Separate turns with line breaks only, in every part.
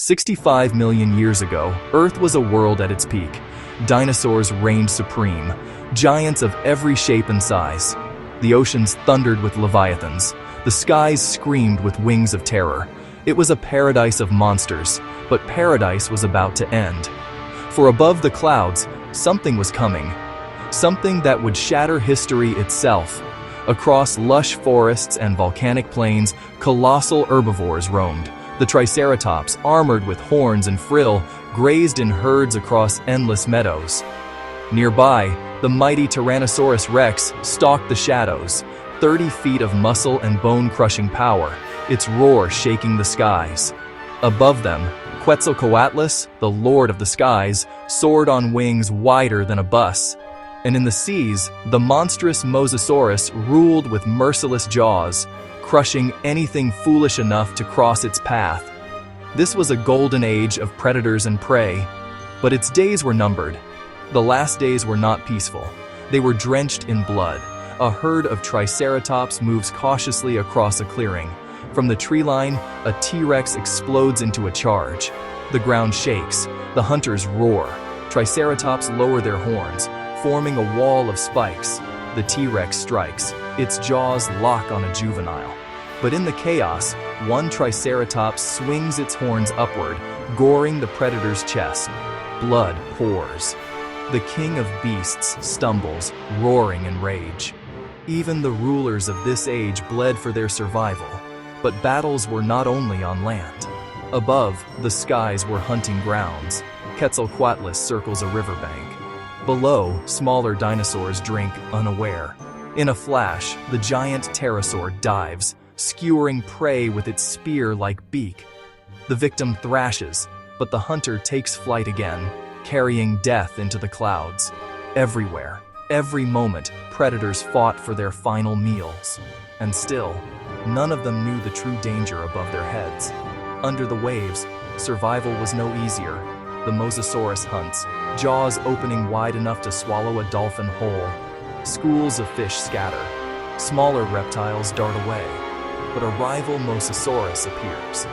65 million years ago, Earth was a world at its peak. Dinosaurs reigned supreme, giants of every shape and size. The oceans thundered with leviathans. The skies screamed with wings of terror. It was a paradise of monsters, but paradise was about to end. For above the clouds, something was coming. Something that would shatter history itself. Across lush forests and volcanic plains, colossal herbivores roamed. The Triceratops, armored with horns and frill, grazed in herds across endless meadows. Nearby, the mighty Tyrannosaurus rex stalked the shadows, 30 feet of muscle and bone-crushing power, its roar shaking the skies. Above them, Quetzalcoatlus, the lord of the skies, soared on wings wider than a bus. And in the seas, the monstrous Mosasaurus ruled with merciless jaws, crushing anything foolish enough to cross its path. This was a golden age of predators and prey, but its days were numbered. The last days were not peaceful. They were drenched in blood. A herd of Triceratops moves cautiously across a clearing. From the tree line, a T-Rex explodes into a charge. The ground shakes. The hunters roar. Triceratops lower their horns, forming a wall of spikes. The T-Rex strikes. Its jaws lock on a juvenile. But in the chaos, one Triceratops swings its horns upward, goring the predator's chest. Blood pours. The king of beasts stumbles, roaring in rage. Even the rulers of this age bled for their survival. But battles were not only on land. Above, the skies were hunting grounds. Quetzalcoatlus circles a riverbank. Below, smaller dinosaurs drink unaware. In a flash, the giant pterosaur dives, skewering prey with its spear-like beak. The victim thrashes, but the hunter takes flight again, carrying death into the clouds. Everywhere, every moment, predators fought for their final meals. And still, none of them knew the true danger above their heads. Under the waves, survival was no easier. The Mosasaurus hunts, jaws opening wide enough to swallow a dolphin whole. Schools of fish scatter. Smaller reptiles dart away. But a rival Mosasaurus appears.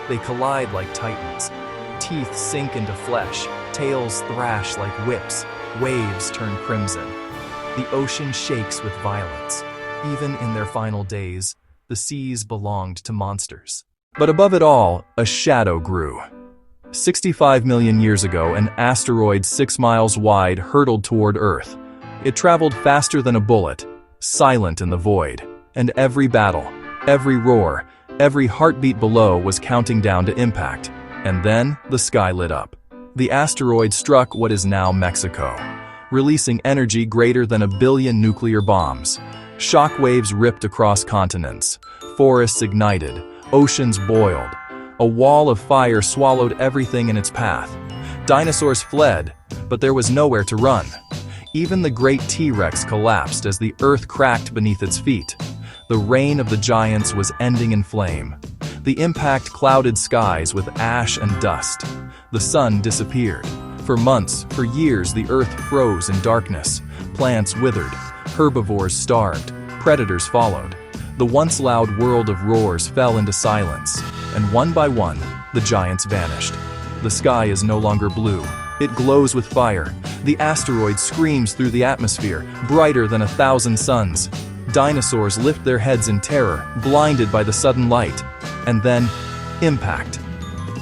They collide like titans. Teeth sink into flesh, tails thrash like whips, waves turn crimson. The ocean shakes with violence. Even in their final days, the seas belonged to monsters. But above it all, a shadow grew. 65 million years ago, an asteroid 6 miles wide hurtled toward Earth. It traveled faster than a bullet, silent in the void, and every battle, every roar, every heartbeat below was counting down to impact. And then, the sky lit up. The asteroid struck what is now Mexico, releasing energy greater than 1 billion nuclear bombs. Shockwaves ripped across continents. Forests ignited. Oceans boiled. A wall of fire swallowed everything in its path. Dinosaurs fled, but there was nowhere to run. Even the great T-Rex collapsed as the earth cracked beneath its feet. The reign of the giants was ending in flame. The impact clouded skies with ash and dust. The sun disappeared. For months, for years, the earth froze in darkness. Plants withered. Herbivores starved. Predators followed. The once loud world of roars fell into silence, and one by one, the giants vanished. The sky is no longer blue. It glows with fire. The asteroid screams through the atmosphere, brighter than 1,000 suns. Dinosaurs lift their heads in terror, blinded by the sudden light. And then, impact.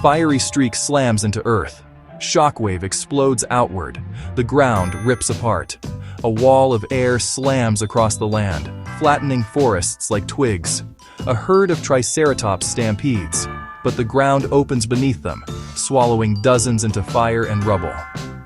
Fiery streak slams into Earth. Shockwave explodes outward. The ground rips apart. A wall of air slams across the land, flattening forests like twigs. A herd of Triceratops stampedes, but the ground opens beneath them, swallowing dozens into fire and rubble.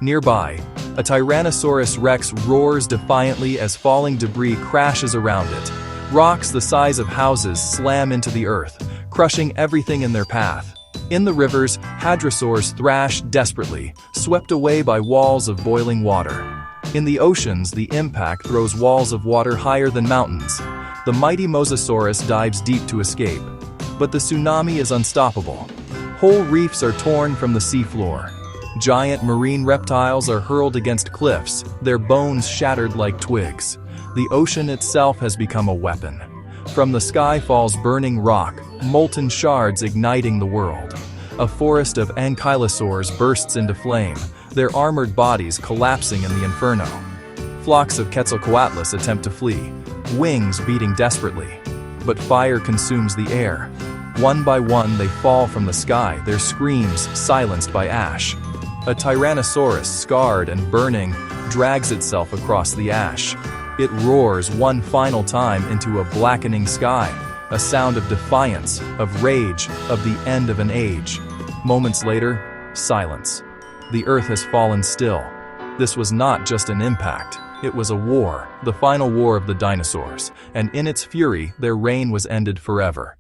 Nearby, a Tyrannosaurus rex roars defiantly as falling debris crashes around it. Rocks the size of houses slam into the earth, crushing everything in their path. In the rivers, hadrosaurs thrash desperately, swept away by walls of boiling water. In the oceans, the impact throws walls of water higher than mountains. The mighty Mosasaurus dives deep to escape, but the tsunami is unstoppable. Whole reefs are torn from the seafloor. Giant marine reptiles are hurled against cliffs, their bones shattered like twigs. The ocean itself has become a weapon. From the sky falls burning rock, molten shards igniting the world. A forest of ankylosaurs bursts into flame, their armored bodies collapsing in the inferno. Flocks of Quetzalcoatlus attempt to flee, wings beating desperately. But fire consumes the air. One by one they fall from the sky, their screams silenced by ash. A Tyrannosaurus, scarred and burning, drags itself across the ash. It roars one final time into a blackening sky, a sound of defiance, of rage, of the end of an age. Moments later, silence. The earth has fallen still. This was not just an impact. It was a war, the final war of the dinosaurs, and in its fury, their reign was ended forever.